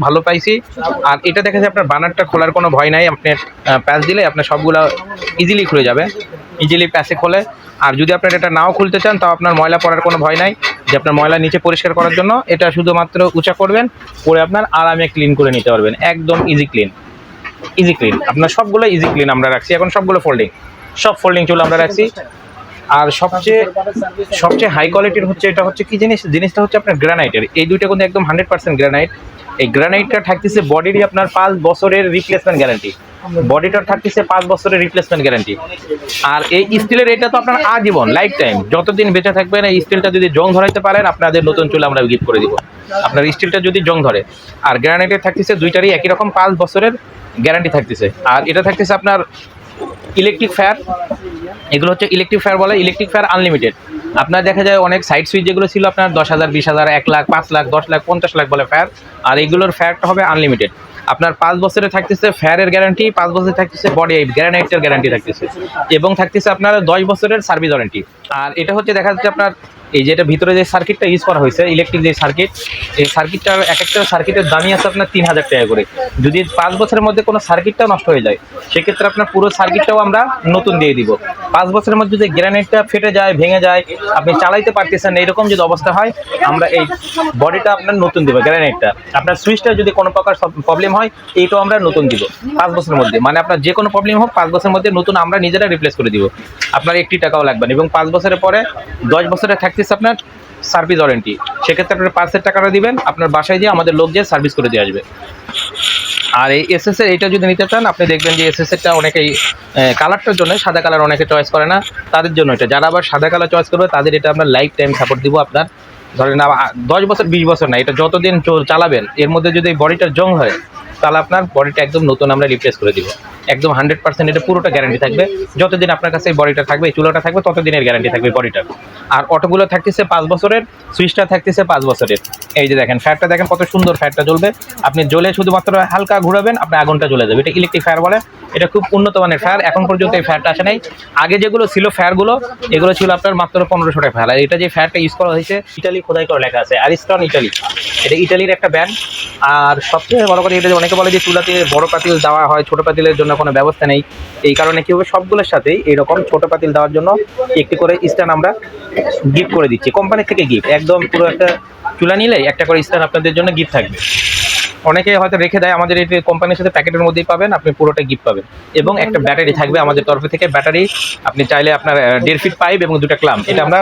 ভালো পাইছি। আর এটা দেখা যায় আপনার বানারটা খোলার কোনো ভয় নাই, আপনার প্যাচ দিলে আপনার সবগুলো ইজিলি খুলে যাবে, ইজিলি প্যাচে খোলে। আর যদি আপনার এটা নাও খুলতে চান তাও আপনার ময়লা পড়ার কোনো ভয় নাই, যে আপনার ময়লা নিচে পরিষ্কার করার জন্য এটা শুধুমাত্র উঁচা করবেন, করে আপনার আরামে ক্লিন করে নিতে পারবেন, একদম ইজি ক্লিন, ইজি ক্লিন। আপনার সবগুলো ইজি ক্লিন আমরা রাখছি, এখন সবগুলো ফোল্ডিং, সব ফোল্ডিং চুল আমরা রাখছি। আর সবচেয়ে সবচেয়ে হাই কোয়ালিটির হচ্ছে এটা হচ্ছে কি জিনিসটা হচ্ছে আপনার গ্রানাইটের, এই দুইটা কিন্তু একদম 100% গ্রানাইট। এই গ্রানাইটটা থাকতেছে বডিরই আপনার 5 বছরের রিপ্লেসমেন্ট গ্যারান্টি, বডিটার থাকতেছে 5 বছরের রিপ্লেসমেন্ট গ্যারান্টি। আর এই স্টিলের এটা তো আপনার আজীবন লাইফ টাইম, যতদিন বেঁচে থাকবেন এই স্টিলটা যদি জং ধরাইতে পারেন আপনাদের নতুন চুল আমরা গিফট করে দিব, আপনার স্টিলটা যদি জং ধরে। আর গ্রানাইটের থাকতেছে দুইটারই একই রকম 5 বছরের গ্যারান্টি থাকতেছে। আর এটা থাকতেছে আপনার ইলেকট্রিক ফায়ার, এগুলো হচ্ছে ইলেকট্রিক ফায়ার বলে, ইলেকট্রিক ফায়ার আনলিমিটেড। আপনার দেখা যায় অনেক সাইড সুইচ যেগুলো ছিল আপনার 10,000, 20,000, 1 লাখ, 5 লাখ, 10 লাখ, 50 লাখ বলে ফায়ার, আর এইগুলোর ফায়ারটা হবে আনলিমিটেড। আপনার 5 বছরে থাকতেছে ফায়ারের গ্যারান্টি, 5 বছরে থাকতেছে বডি গ্রানাইটের গ্যারান্টি থাকতেছে, এবং থাকতেছে আপনার 10 বছরের সার্ভিস ওয়ারেন্টি। আর এটা হচ্ছে দেখা যাচ্ছে আপনার এই যেটা ভিতরে যে সার্কিটটা ইউজ করা হয়েছে, ইলেকট্রিক যে সার্কিট, এই সার্কিটটার এক একটা সার্কিটের দামই আছে আপনার 3,000 টাকা করে। যদি 5 বছরের মধ্যে কোনো সার্কিটটা নষ্ট হয়ে যায় সেক্ষেত্রে আপনার পুরো সার্কিটটাও আমরা নতুন দিয়ে দিব। 5 বছরের মধ্যে যদি গ্রানাইটটা ফেটে যায়, ভেঙে যায়, আপনি চালাইতে পারতেছেন এরকম যদি অবস্থা হয়, আমরা এই বডিটা আপনার নতুন দিব, গ্রানাইটটা। আপনার সুইচটা যদি কোনো প্রকার প্রবলেম হয় এইটাও আমরা নতুন দিব 5 বছরের মধ্যে, মানে আপনার যে কোনো প্রবলেম হোক 5 বছরের মধ্যে নতুন আমরা নিজেরা রিপ্লেস করে দিব, আপনার 1 টাকাও লাগবে না। এবং 5 বছরের পরে 10 বছরে থাকতেছে আপনার সার্ভিস ওয়ারেন্টি, সেক্ষেত্রে আপনার 5,000 টাকাটা দিবেন, আপনার বাসায় দিয়ে আমাদের লোক দিয়ে সার্ভিস করে দিয়ে আসবে। আর এই এসএসের এটা যদি নিতে চান আপনি দেখবেন যে এসএসেরটা অনেকেই কালারটার জন্য, সাদা কালার অনেকে চয়েস করে না, তাদের জন্য এটা, যারা আবার সাদা কালার চয়েস করবে তাদের এটা আমরা লাইফ টাইম সাপোর্ট দিব। আপনার ধরেন 10 বছর 20 বছর না, এটা যতদিন চালাবেন এর মধ্যে যদি বডিটার জং হয় তাহলে আপনার বডিটা একদম নতুন আমরা রিপ্লেস করে দিব, একদম 100% এটা পুরোটা গ্যারান্টি থাকবে। যতদিন আপনার কাছে এই বডিটা থাকবে, এই চুলাটা থাকবে, ততদিনের গ্যারান্টি থাকবে বডিটার। আর অটোগুলো থাকতেছে 5 বছরের, সুইচটা থাকতেছে 5 বছরের। এই যে দেখেন ফ্যাটটা, দেখেন কত সুন্দর ফ্যাটটা জ্বলবে, আপনি জ্বলে শুধুমাত্র হালকা ঘুরাবেন আপনার আগুনটা জ্বলে যাবে। এটা ইলেকট্রিক ফায়ার বলে, এটা খুব উন্নত মানের ফায়ার, এখন পর্যন্ত এই ফায়ারটা আসে নাই। আগে যেগুলো ছিল ফায়ারগুলো, এগুলো ছিল আপনার মাত্র 1500 টাকা ফায়ার। আর এটা যে ফায়ারটা ইউজ করা হয়েছে ইটালি খোদাই করে লেখা আছে, আরিস্টন ইটালি, এটা ইটালির একটা ব্র্যান্ড। আর সবচেয়ে বড় কথা, এটা অনেকে বলে যে চুলাতে বড় পাতিল দেওয়া হয়, ছোট পাতিলের জন্য কোনো ব্যবস্থা নেই, এই কারণে কি হবে সবগুলোর সাথেই এইরকম ছোট পাতিল দেওয়ার জন্য একটি করে স্ট্যান্ড আমরা গিফট করে দিচ্ছি, কোম্পানি থেকে গিফট, একদম পুরো একটা চুলা নিলে একটা করে স্ট্যান্ড আপনাদের জন্য গিফট থাকবে। অনেকে হয়তো রেখে দেয়, আমাদের এই কোম্পানির সাথে প্যাকেটের মধ্যেই পাবেন, আপনি পুরোটা গিফট পাবেন। এবং একটা ব্যাটারি থাকবে আমাদের তরফ থেকে, ব্যাটারি আপনি চাইলে আপনার 1.5 ফিট পাইপ এবং 2টা ক্লাম, এটা আমরা